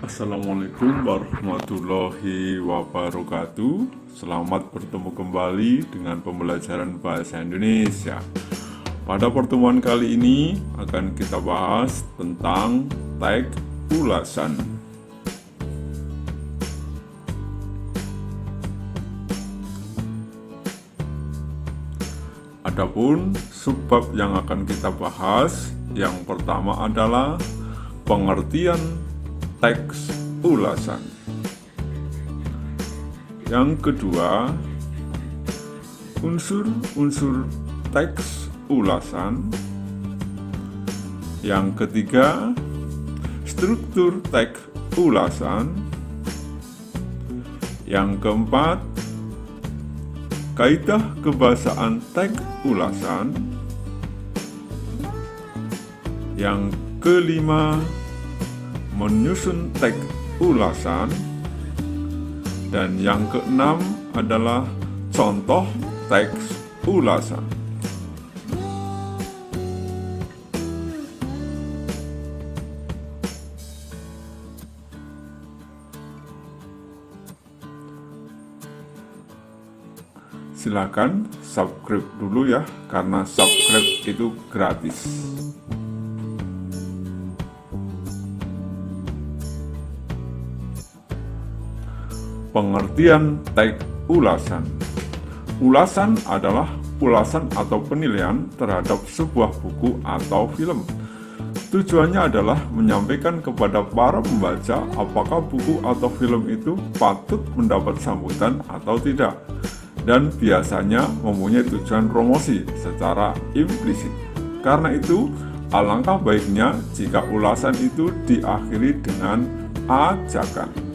Assalamualaikum warahmatullahi wabarakatuh. Selamat bertemu kembali dengan pembelajaran bahasa Indonesia. Pada pertemuan kali ini akan kita bahas tentang tag ulasan. Adapun subbab yang akan kita bahas, yang pertama adalah pengertian teks ulasan. Yang kedua, unsur-unsur teks ulasan. Yang ketiga, struktur teks ulasan. Yang keempat, kaidah kebahasaan teks ulasan. Yang kelima, menyusun teks ulasan. Dan yang keenam adalah contoh teks ulasan. Silakan subscribe dulu ya, karena subscribe itu gratis. Pengertian teks ulasan. Ulasan adalah ulasan atau penilaian terhadap sebuah buku atau film. Tujuannya adalah menyampaikan kepada para pembaca apakah buku atau film itu patut mendapat sambutan atau tidak, dan biasanya mempunyai tujuan promosi secara implisit. Karena itu, alangkah baiknya jika ulasan itu diakhiri dengan ajakan.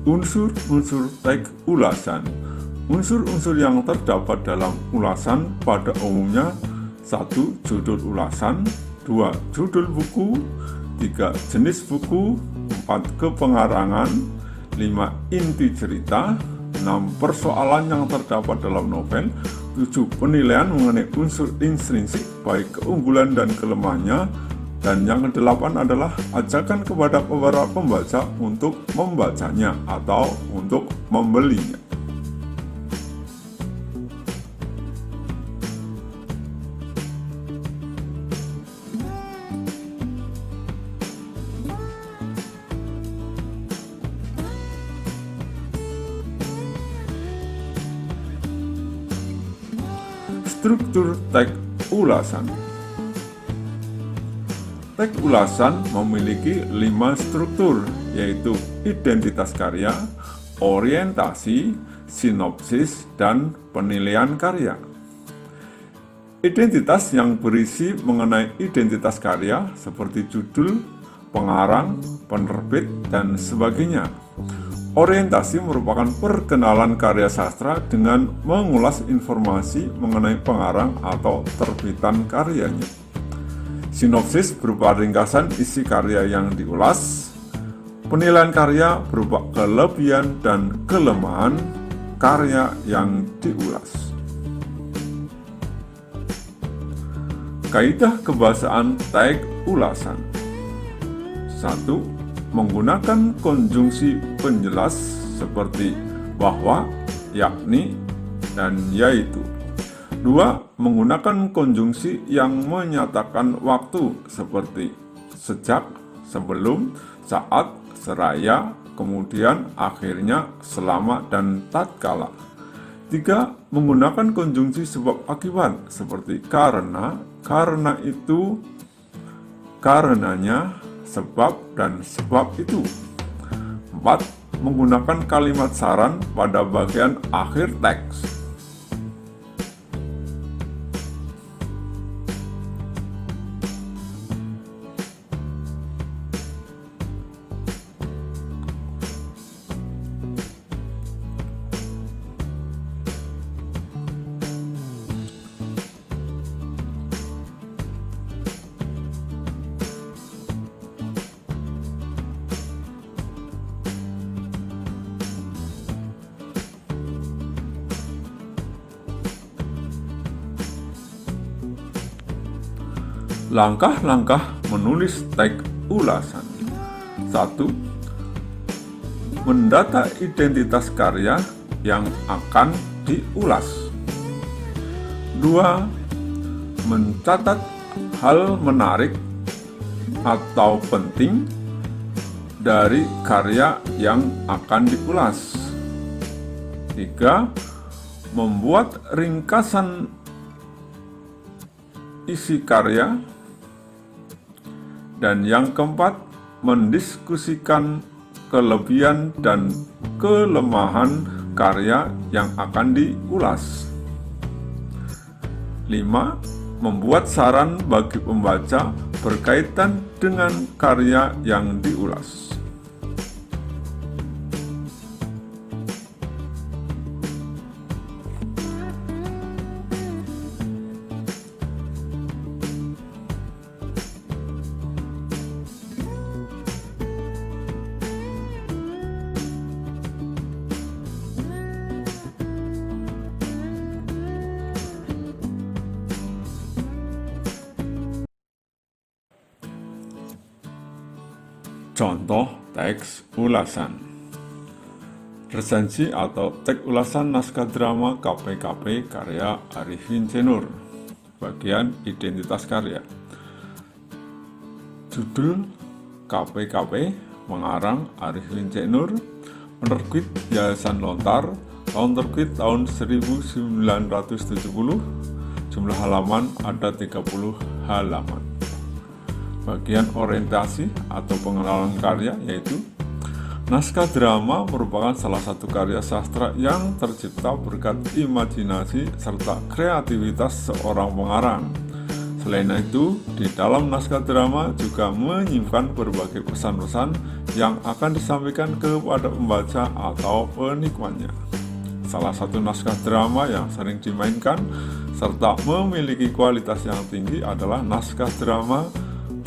Unsur-unsur teks ulasan. Unsur-unsur yang terdapat dalam ulasan pada umumnya: 1. Judul ulasan, 2. Judul buku, 3. Jenis buku, 4. Kepengarangan, 5. Inti cerita, 6. Persoalan yang terdapat dalam novel, 7. Penilaian mengenai unsur intrinsik baik keunggulan dan kelemahannya, dan yang kedelapan adalah ajakan kepada para pembaca untuk membacanya atau untuk membelinya. Struktur teks ulasan. Teks ulasan memiliki 5 struktur, yaitu identitas karya, orientasi, sinopsis, dan penilaian karya. Identitas yang berisi mengenai identitas karya seperti judul, pengarang, penerbit, dan sebagainya. Orientasi merupakan perkenalan karya sastra dengan mengulas informasi mengenai pengarang atau terbitan karyanya. Sinopsis berupa ringkasan isi karya yang diulas. Penilaian karya berupa kelebihan dan kelemahan karya yang diulas. Kaidah kebahasaan teks ulasan. 1. Menggunakan konjungsi penjelas seperti bahwa, yakni, dan yaitu. 2. Menggunakan konjungsi yang menyatakan waktu seperti sejak, sebelum, saat, seraya, kemudian, akhirnya, selama, dan tatkala. 3. Menggunakan konjungsi sebab akibat seperti karena itu, karenanya, sebab, dan sebab itu. 4. Menggunakan kalimat saran pada bagian akhir teks. Langkah-langkah menulis teks ulasan. 1. Mendata identitas karya yang akan diulas. 2. Mencatat hal menarik atau penting dari karya yang akan diulas. 3. Membuat ringkasan isi karya. Dan yang keempat, mendiskusikan kelebihan dan kelemahan karya yang akan diulas. 5. Membuat saran bagi pembaca berkaitan dengan karya yang diulas. Contoh teks ulasan. Resensi atau teks ulasan naskah drama KPKP karya Arifin C. Nur. Bagian identitas karya. Judul KPKP, mengarang Arifin C. Nur, penerbit Yayasan Lontar, tahun terbit tahun 1970, jumlah halaman ada 30 halaman. Bagian orientasi atau pengenalan karya yaitu naskah drama merupakan salah satu karya sastra yang tercipta berkat imajinasi serta kreativitas seorang pengarang. Selain itu, di dalam naskah drama juga menyimpan berbagai pesan-pesan yang akan disampaikan kepada pembaca atau penikmatnya. Salah satu naskah drama yang sering dimainkan serta memiliki kualitas yang tinggi adalah naskah drama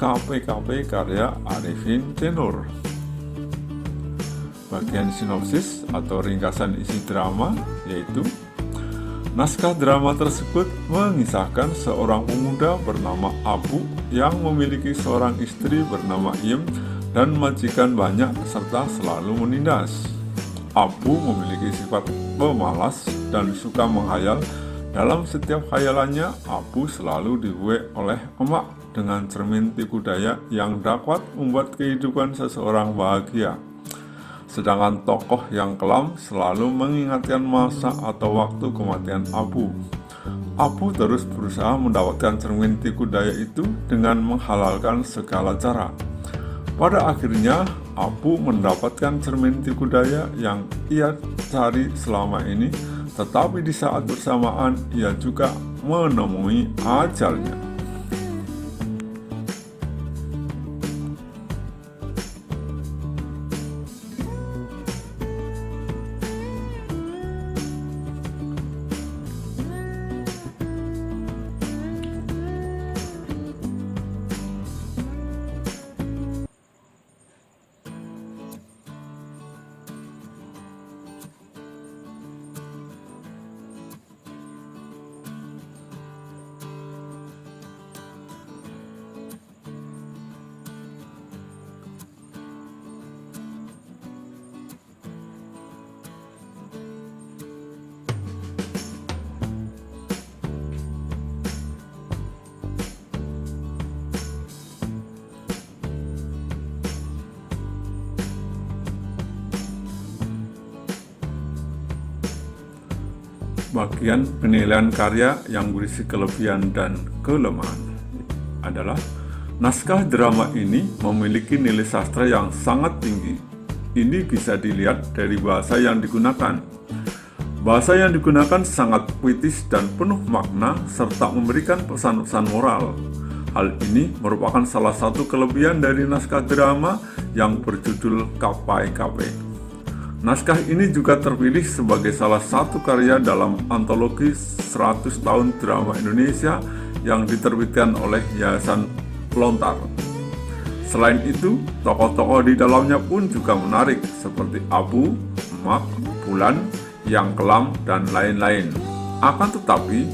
KPKP karya Arifin C. Nur. Bagian sinopsis atau ringkasan isi drama yaitu naskah drama tersebut mengisahkan seorang pemuda bernama Abu yang memiliki seorang istri bernama Iem dan majikan banyak serta selalu menindas. Abu memiliki sifat pemalas dan suka menghayal. Dalam setiap khayalannya, Abu selalu dibuai oleh emak dengan cermin tipu daya yang dapat membuat kehidupan seseorang bahagia. Sedangkan tokoh yang kelam selalu mengingatkan masa atau waktu kematian Abu. Abu terus berusaha mendapatkan cermin tipu daya itu dengan menghalalkan segala cara. Pada akhirnya, Abu mendapatkan cermin tipu daya yang ia cari selama ini, tetapi di saat bersamaan ia juga menemui ajalnya. Bagian penilaian karya yang berisi kelebihan dan kelemahan adalah naskah drama ini memiliki nilai sastra yang sangat tinggi. Ini bisa dilihat dari bahasa yang digunakan. Bahasa yang digunakan sangat puitis dan penuh makna serta memberikan pesan-pesan moral. Hal ini merupakan salah satu kelebihan dari naskah drama yang berjudul KPKP. Naskah ini juga terpilih sebagai salah satu karya dalam antologi 100 tahun drama Indonesia yang diterbitkan oleh Yayasan Lontar. Selain itu, tokoh-tokoh di dalamnya pun juga menarik seperti Abu, Emak, Bulan, Yang Kelam, dan lain-lain. Akan tetapi,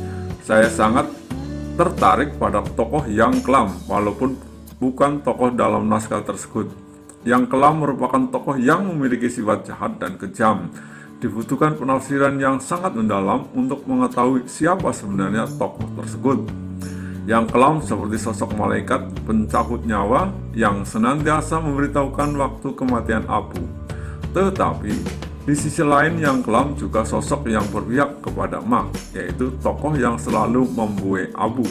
saya sangat tertarik pada tokoh yang kelam walaupun bukan tokoh dalam naskah tersebut. Yang kelam merupakan tokoh yang memiliki sifat jahat dan kejam. Dibutuhkan penafsiran yang sangat mendalam untuk mengetahui siapa sebenarnya tokoh tersebut. Yang kelam seperti sosok malaikat pencabut nyawa yang senantiasa memberitahukan waktu kematian Abu. Tetapi di sisi lain yang kelam juga sosok yang berpihak kepada Ma, yaitu tokoh yang selalu membuai Abu.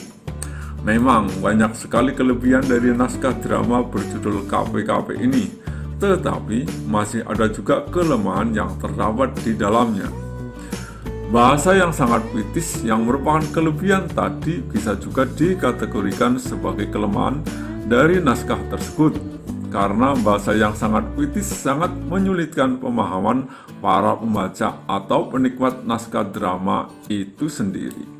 Memang banyak sekali kelebihan dari naskah drama berjudul KPKP ini, tetapi masih ada juga kelemahan yang terdapat di dalamnya. Bahasa yang sangat puitis yang merupakan kelebihan tadi bisa juga dikategorikan sebagai kelemahan dari naskah tersebut, karena bahasa yang sangat puitis sangat menyulitkan pemahaman para pembaca atau penikmat naskah drama itu sendiri.